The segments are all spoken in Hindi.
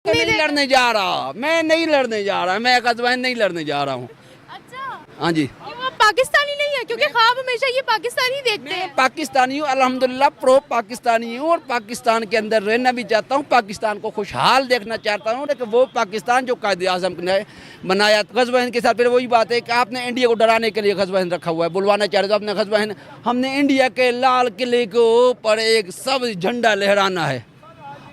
नहीं लड़ने जा रहा, मैं नहीं लड़ने जा रहा, मैं गजवाइन नहीं लड़ने जा रहा हूँ। अच्छा, हाँ जी, क्यों आप पाकिस्तानी नहीं है? क्योंकि ख्वाब हमेशा ये पाकिस्तानी देखते मैं हैं। पाकिस्तानी हूँ, अल्हम्दुलिल्लाह प्रो पाकिस्तानी हूँ और पाकिस्तान के अंदर रहना भी चाहता हूँ, पाकिस्तान को खुशहाल देखना चाहता हूँ। लेकिन वो पाकिस्तान जो कायदे आज़म ने बनाया गजवाइन के साथ, फिर वही बात है कि आपने इंडिया को डराने के लिए गजवाइन रखा हुआ है, बुलवाना चाह रहे तो आपने गजवाइन, हमने इंडिया के लाल किले के ऊपर एक सब झंडा लहराना है।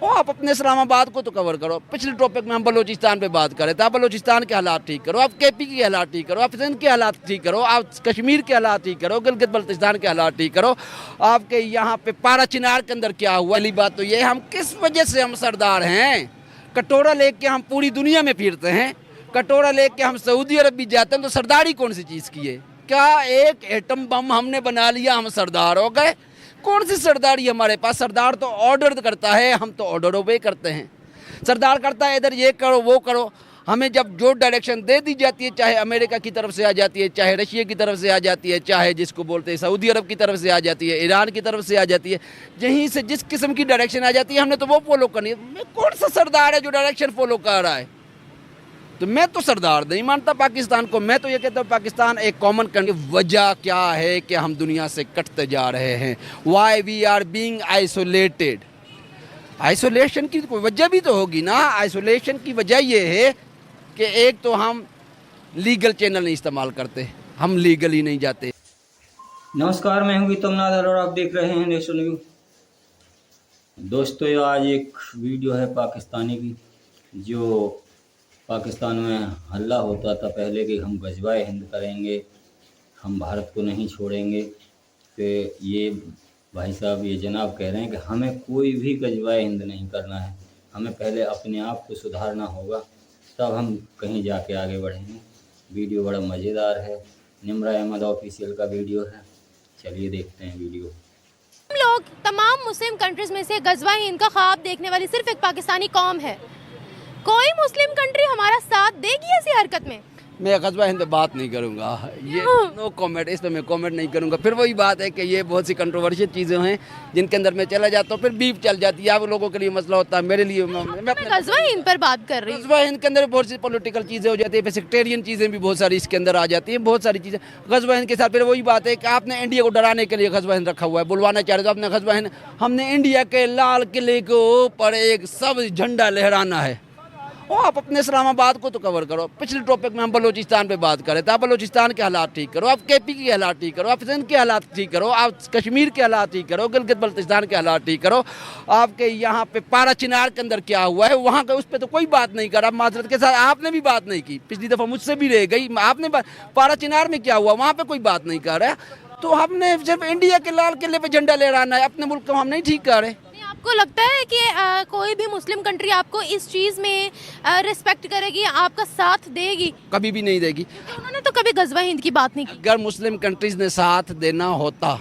और आप अपने इस्लामाबाद को तो कवर करो। पिछले टॉपिक में हम बलूचिस्तान पे बात करें तो आप बलूचिस्तान के हालात ठीक करो, आप केपी के हालात ठीक करो, आप सिंध के हालात ठीक करो, आप कश्मीर के हालात ठीक करो, गिलगित बल्तिस्तान के हालात ठीक करो। आपके यहाँ पे पारा चिनार के अंदर क्या हुआ? पहली बात तो ये, हम किस वजह से हम सरदार हैं? कटोरा लेके हम पूरी दुनिया में फिरते हैं, कटोरा लेके हम सऊदी अरब भी जाते हैं, तो सरदारी कौन सी चीज़ की है? क्या एक एटम बम हमने बना लिया हम सरदार हो गए? कौन सी सरदारी हमारे पास? सरदार तो ऑर्डर करता है, हम तो ऑर्डर ओबे करते हैं। सरदार करता है इधर ये करो वो करो, हमें जब जो डायरेक्शन दे दी जाती है, चाहे अमेरिका की तरफ से आ जाती है, चाहे रशिया की तरफ से आ जाती है, चाहे जिसको बोलते हैं सऊदी अरब की तरफ से आ जाती है, ईरान की तरफ से आ जाती है, यहीं से जिस किस्म की डायरेक्शन आ जाती है हमने तो वो फॉलो करनी है। मैं कौन सा सरदार है जो डायरेक्शन फॉलो कर रहा है? तो मैं तो सरदार नहीं मानता पाकिस्तान को। मैं तो ये कहता हूँ पाकिस्तान एक कॉमन कंट्री। वजह क्या है कि हम दुनिया से कटते जा रहे हैं? Why we are being isolated. Isolation की कोई वजह भी तो होगी ना। आइसोलेशन की वजह ये है कि एक तो हम लीगल चैनल नहीं इस्तेमाल करते, हम लीगल ही नहीं जाते। नमस्कार, मैं हूं गीतम नादर और आप देख रहे हैं नेशन न्यूज। दोस्तों, आज एक वीडियो है पाकिस्तानी की, जो पाकिस्तान में हल्ला होता था पहले कि हम गजवाए हिंद करेंगे, हम भारत को नहीं छोड़ेंगे। तो ये भाई साहब, ये जनाब कह रहे हैं कि हमें कोई भी गजवाए हिंद नहीं करना है, हमें पहले अपने आप को सुधारना होगा, तब हम कहीं जाके आगे बढ़ेंगे। वीडियो बड़ा मज़ेदार है, निम्रा अहमद ऑफिशियल का वीडियो है। चलिए देखते हैं वीडियो। हम लोग तमाम मुस्लिम कंट्रीज में से गजवा हिंद का ख्वाब देखने वाली सिर्फ एक पाकिस्तानी कौम है। कोई मुस्लिम कंट्री हमारा साथ देगी ऐसी हरकत में? मैं गजवा हिंद पे बात नहीं करूँगा, ये नो कमेंट, इस पर मैं कमेंट नहीं करूँगा। फिर वही बात है कि ये बहुत सी कंट्रोवर्शियल चीज़ें हैं जिनके अंदर मैं चला जाता हूँ, फिर बीफ चल जाती है। आप लोगों के लिए मसला होता है, मेरे लिए मैं अपने गजवा हिंद पर बात कर रही हूँ। गजवा हिंद के अंदर बहुत सी पॉलिटिकल चीज़ें हो जाती है, सेक्टेरियन चीज़ें भी बहुत सारी इसके अंदर आ जाती हैं, बहुत सारी चीज़ें गजवा हिंद के साथ। फिर वही बात है कि आपने इंडिया को डराने के लिए गजवा हिंद रखा हुआ है, बुलवाना चाह रहे तो आपने गजवा हिंद, हमने इंडिया के लाल किले के ऊपर एक सब झंडा लहराना है। और आप अपने इस्लामाबाद को तो कवर करो। पिछले टॉपिक में हम बलूचिस्तान पे बात करें तो आप बलूचिस्तान के हालात ठीक करो, आप केपी के हालात ठीक करो, आप सिंध के हालात ठीक करो, आप कश्मीर के हालात ठीक करो, गिलगित बल्तिस्तान के हालात ठीक करो। आपके यहाँ पे पारा चिनार के अंदर क्या हुआ है वहाँ का, उस पर तो कोई बात नहीं कर। आप माजरत के साथ आपने भी बात नहीं की, पिछली दफ़ा मुझसे भी रह गई। आपने पारा चिनार में क्या हुआ वहाँ पर कोई बात नहीं कर रहा। तो हमने सिर्फ इंडिया के लाल किले पर झंडा लहराना है, अपने मुल्क को हम नहीं ठीक कर रहे। आपको लगता है कि कोई भी मुस्लिम कंट्री आपको इस चीज़ में रिस्पेक्ट करेगी, आपका साथ देगी? कभी भी नहीं देगी। उन्होंने तो कभी गजवा हिंद की बात नहीं की। अगर मुस्लिम कंट्रीज़ ने साथ देना होता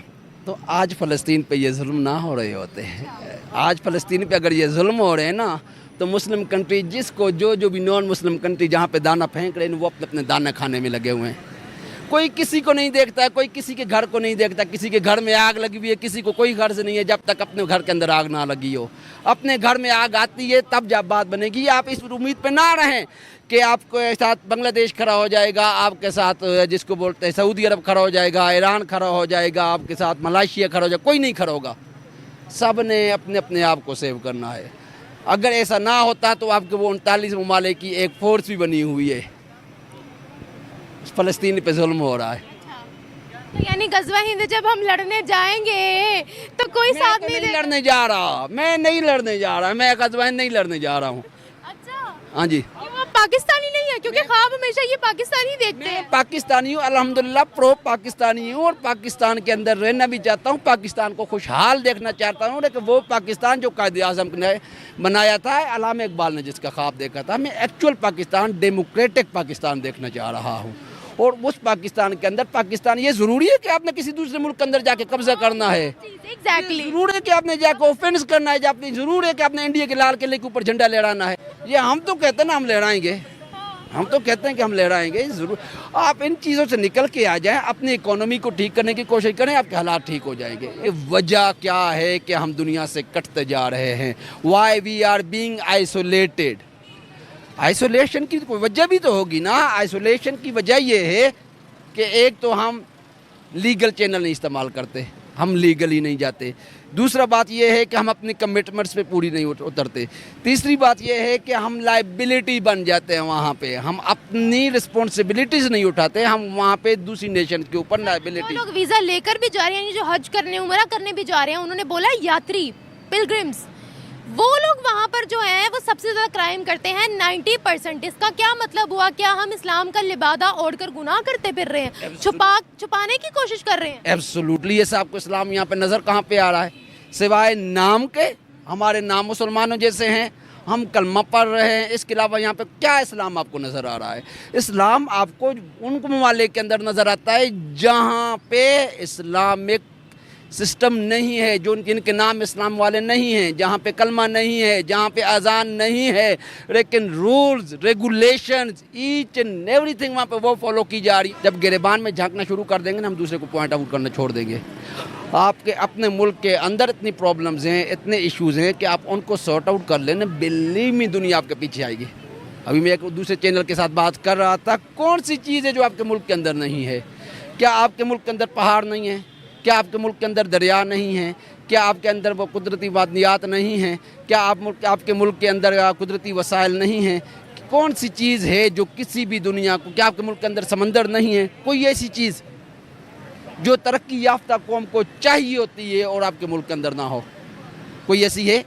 तो आज फ़लस्तीन पे ये जुल्म ना हो रहे होते हैं। आज फ़लस्तीन पे अगर ये जुल्म हो रहे हैं ना, तो मुस्लिम कंट्री जिसको जो भी नॉन मुस्लिम कंट्री जहाँ पे दाना फेंक रहे हैं, वो अपने अपने दाना खाने में लगे हुए हैं। कोई किसी को नहीं देखता है, कोई किसी के घर को नहीं देखता। किसी के घर में आग लगी हुई है, किसी को कोई घर से नहीं है जब तक अपने घर के अंदर आग ना लगी हो। अपने घर में आग आती है तब जब बात बनेगी। आप इस उम्मीद पे ना रहें कि आपके साथ बांग्लादेश खड़ा हो जाएगा, आपके साथ जिसको बोलते हैं सऊदी अरब खड़ा हो जाएगा, ईरान खड़ा हो जाएगा, आपके साथ मलेशिया खड़ा हो जाएगा। कोई नहीं खड़ा होगा। सब ने अपने अपने आप को सेव करना है। अगर ऐसा ना होता तो आपके वो 39 ममालिक की एक फोर्स भी बनी हुई है। फ़लस्तीन पे जुल्म हो रहा है। तो यानी गजवा हिंद जब हम लड़ने जाएंगे तो कोई साथ मैं नहीं नहीं देगा? लड़ने जा रहा, मैं नहीं लड़ने जा रहा, मैं गजवा हिंद नहीं लड़ने जा रहा हूँ। अच्छा, हाँ जी, क्यों आप पाकिस्तानी नहीं है? क्योंकि ख्वाब हमेशा ये पाकिस्तानी देखते मैं हैं। पाकिस्तानी हूँ, अल्हम्दुलिल्लाह प्रो पाकिस्तानी हूँ और पाकिस्तान के अंदर रहना भी चाहता हूँ, पाकिस्तान को खुशहाल देखना चाहता हूँ। लेकिन वो पाकिस्तान जो कायदे आज़म ने बनाया था, अल्लामा इकबाल ने जिसका ख्वाब देखा था, मैं एक्चुअल पाकिस्तान, डेमोक्रेटिक पाकिस्तान देखना चाह रहा हूँ। और उस पाकिस्तान के अंदर पाकिस्तान, ये ज़रूरी है कि आपने किसी दूसरे मुल्क के अंदर जाके कब्जा करना है? एग्जैक्टली। जरूर है कि आपने जाकर ऑफेंस करना है, आपने जरूर है कि आपने इंडिया के लाल किले के ऊपर झंडा लहराना है। ये हम तो कहते हैं ना हम लहराएंगे, हम तो कहते हैं कि हम लहराएंगे ज़रूर। आप इन चीज़ों से निकल के आ जाएं, अपनी इकोनॉमी को ठीक करने की कोशिश करें, आपके हालात ठीक हो जाएंगे। ये वजह क्या है कि हम दुनिया से कटते जा रहे हैं? Why we are being isolated. Isolation की कोई वजह भी तो होगी ना। आइसोलेशन की वजह ये है कि एक तो हम लीगल चैनल नहीं इस्तेमाल करते, हम लीगली नहीं जाते। दूसरा बात यह है कि हम अपनी कमिटमेंट्स पे पूरी नहीं उतरते। तीसरी बात यह है कि हम लाइबिलिटी बन जाते हैं वहाँ पे, हम अपनी रिस्पॉन्सिबिलिटीज़ नहीं उठाते, हम वहाँ पे दूसरी नेशन के ऊपर वो लाइबिलिटी। लोग वीजा लेकर भी जा रहे हैं, जो हज करने उम्रा करने भी जा रहे हैं, उन्होंने बोला यात्री पिलग्रिम्स, वो लोग वहाँ पर जो है वो सबसे ज़्यादा क्राइम करते हैं 90%। इसका क्या मतलब हुआ? क्या हम इस्लाम का लिबादा ओढ़कर गुनाह करते फिर रहे हैं, छुपाने की कोशिश कर रहे हैं? एब्सोल्युटली। ये आपको इस्लाम यहाँ पे नज़र कहाँ पे आ रहा है सिवाय नाम के? हमारे नाम मुसलमानों जैसे हैं, हम कलमा पढ़ रहे हैं, इसके अलावा यहाँ पे क्या इस्लाम आपको नज़र आ रहा है? इस्लाम आपको उन ममालिक के अंदर नज़र आता है जहाँ पे इस्लामिक सिस्टम नहीं है, जो जिनके नाम इस्लाम वाले नहीं हैं, जहाँ पे कलमा नहीं है, जहाँ पे अजान नहीं है, लेकिन rules regulations each and everything वहाँ पे वो फॉलो की जा रही। जब गिरेबान में झांकना शुरू कर देंगे ना, हम दूसरे को पॉइंट आउट करना छोड़ देंगे। आपके अपने मुल्क के अंदर इतनी प्रॉब्लम्स हैं, इतने इश्यूज़ हैं कि आप उनको सॉर्ट आउट कर लेना, बिलीव मी दुनिया आपके पीछे आएगी। अभी मैं एक दूसरे चैनल के साथ बात कर रहा था, कौन सी चीज़ है जो आपके मुल्क के अंदर नहीं है? क्या आपके मुल्क के अंदर पहाड़ नहीं है? क्या आपके मुल्क के अंदर दरिया नहीं है? क्या आपके अंदर वो कुदरती वादियात नहीं हैं? क्या आपके मुल्क के अंदर कुदरती वसाइल नहीं हैं? कौन सी चीज़ है जो किसी भी दुनिया को, क्या आपके मुल्क के अंदर समंदर नहीं है? कोई ऐसी चीज़ जो तरक्की याफ्ता कौम को चाहिए होती है और आपके मुल्क के अंदर ना हो, कोई ऐसी है?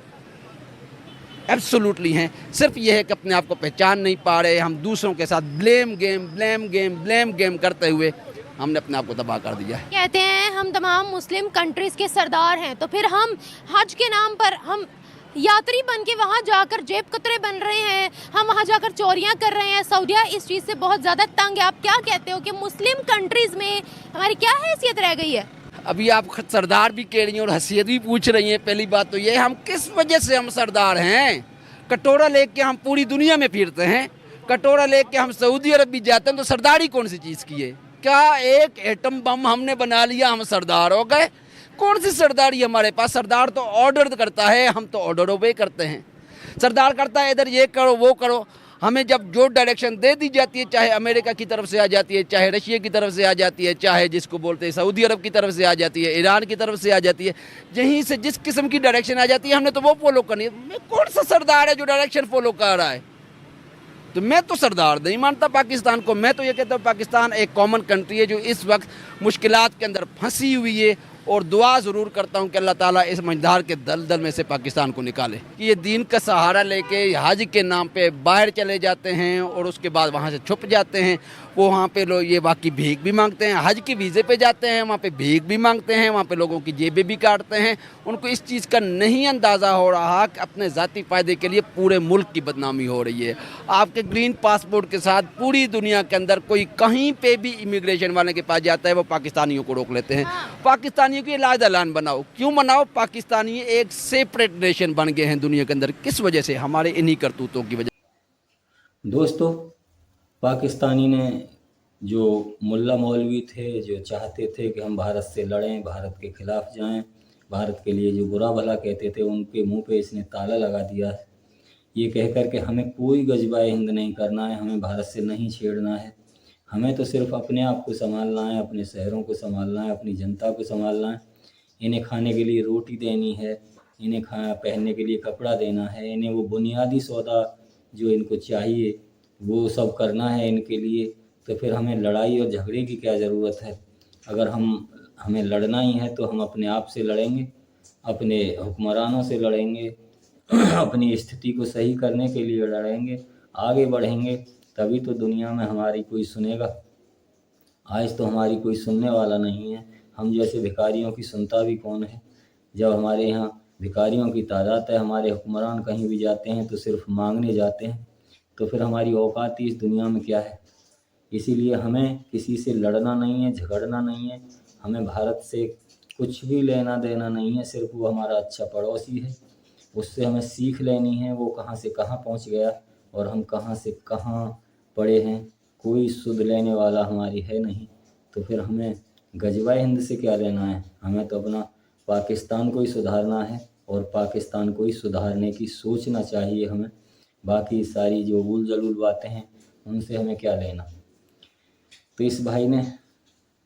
एब्सोल्युटली हैं। सिर्फ ये है कि अपने आप को पहचान नहीं पा रहे, हम दूसरों के साथ ब्लेम गेम करते हुए हमने अपने आप को तबाह कर दिया है। कहते हैं हम तमाम मुस्लिम कंट्रीज़ के सरदार हैं, तो फिर हम हज के नाम पर हम यात्री बन के वहाँ जाकर जेब कतरे बन रहे हैं, हम वहाँ जाकर चोरियाँ कर रहे हैं। सऊदिया इस चीज़ से बहुत ज़्यादा तंग है। आप क्या कहते हो कि मुस्लिम कंट्रीज़ में हमारी क्या हैसियत रह गई है? अभी आप सरदार भी कह रही हैं और हैसियत भी पूछ रही हैं। पहली बात तो ये, हम किस वजह से हम सरदार हैं? कटोरा लेके हम पूरी दुनिया में फिरते हैं, कटोरा लेके हम सऊदी अरब भी जाते हैं, तो सरदारी कौन सी चीज़ की है? क्या एक एटम बम हमने बना लिया हम सरदार हो गए? कौन सी सरदारी हमारे पास? सरदार तो ऑर्डर करता है, हम तो ऑर्डर ओबे करते हैं। सरदार करता है इधर ये करो वो करो, हमें जब जो डायरेक्शन दे दी जाती है, चाहे अमेरिका की तरफ से आ जाती है, चाहे रशिया की तरफ से आ जाती है, चाहे जिसको बोलते हैं सऊदी अरब की तरफ से आ जाती है, ईरान की तरफ से आ जाती है, यहीं से जिस किस्म की डायरेक्शन आ जाती है हमने तो वो फॉलो करनी है। कौन सा सरदार है जो डायरेक्शन फॉलो कर रहा है? तो मैं तो सरदार नहीं मानता पाकिस्तान को। मैं तो ये कहता हूँ पाकिस्तान एक कॉमन कंट्री है जो इस वक्त मुश्किलात के अंदर फंसी हुई है, और दुआ ज़रूर करता हूँ कि अल्लाह ताला इस मझधार के दलदल में से पाकिस्तान को निकाले। कि ये दीन का सहारा लेके हज के नाम पे बाहर चले जाते हैं और उसके बाद वहाँ से छुप जाते हैं। वो वहाँ पे लोग ये बाकी भीख भी मांगते हैं, हज के वीज़े पे जाते हैं, वहाँ पे भीख भी मांगते हैं, वहाँ पे लोगों की जेबें भी काटते हैं। उनको इस चीज़ का नहीं अंदाज़ा हो रहा कि अपने ज़ाती फ़ायदे के लिए पूरे मुल्क की बदनामी हो रही है। आपके ग्रीन पासपोर्ट के साथ पूरी दुनिया के अंदर कोई कहीं पे भी इमिग्रेशन वाले के पास जाता है, वो पाकिस्तानियों को रोक लेते हैं। पाकिस्तानियों की इलाज ऐलान बनाओ, क्यों बनाओ? पाकिस्तानी एक सेपरेट नेशन बन गए हैं दुनिया के अंदर। किस वजह से? हमारे इन्हीं करतूतों की वजह। दोस्तों, पाकिस्तानी ने जो मुल्ला मौलवी थे, जो चाहते थे कि हम भारत से लड़ें, भारत के ख़िलाफ़ जाएं, भारत के लिए जो बुरा भला कहते थे, उनके मुंह पे इसने ताला लगा दिया, ये कह कर के हमें कोई गजबाए हिंद नहीं करना है, हमें भारत से नहीं छेड़ना है, हमें तो सिर्फ अपने आप को संभालना है, अपने शहरों को संभालना है, अपनी जनता को संभालना है। इन्हें खाने के लिए रोटी देनी है, इन्हें पहनने के लिए कपड़ा देना है, इन्हें वो बुनियादी सौदा जो इनको चाहिए वो सब करना है इनके लिए। तो फिर हमें लड़ाई और झगड़े की क्या ज़रूरत है? अगर हमें लड़ना ही है तो हम अपने आप से लड़ेंगे, अपने हुक्मरानों से लड़ेंगे, अपनी स्थिति को सही करने के लिए लड़ेंगे, आगे बढ़ेंगे, तभी तो दुनिया में हमारी कोई सुनेगा। आज तो हमारी कोई सुनने वाला नहीं है। हम जैसे भिखारियों की सुनता भी कौन है? जब हमारे यहाँ भिखारियों की तादाद है, हमारे हुक्मरान कहीं भी जाते हैं तो सिर्फ मांगने जाते हैं, तो फिर हमारी औकात इस दुनिया में क्या है? इसीलिए हमें किसी से लड़ना नहीं है, झगड़ना नहीं है, हमें भारत से कुछ भी लेना देना नहीं है। सिर्फ वो हमारा अच्छा पड़ोसी है, उससे हमें सीख लेनी है वो कहाँ से कहाँ पहुँच गया और हम कहाँ से कहाँ पड़े हैं। कोई सुध लेने वाला हमारी है नहीं, तो फिर हमें गजबाए हिंद से क्या लेना है? हमें तो अपना पाकिस्तान को ही सुधारना है और पाकिस्तान को ही सुधारने की सोचना चाहिए हमें। बाकी सारी जो उल जलूल बातें हैं उनसे हमें क्या लेना। तो इस भाई ने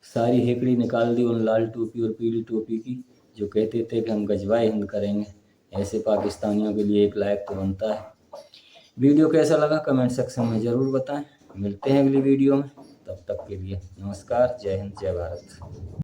सारी हेकड़ी निकाल दी उन लाल टोपी और पीली टोपी की, जो कहते थे कि हम गजवाए हिंद करेंगे। ऐसे पाकिस्तानियों के लिए एक लायक तो बनता है। वीडियो कैसा लगा कमेंट सेक्शन में ज़रूर बताएं। मिलते हैं अगली वीडियो में, तब तक के लिए नमस्कार, जय हिंद, जय भारत।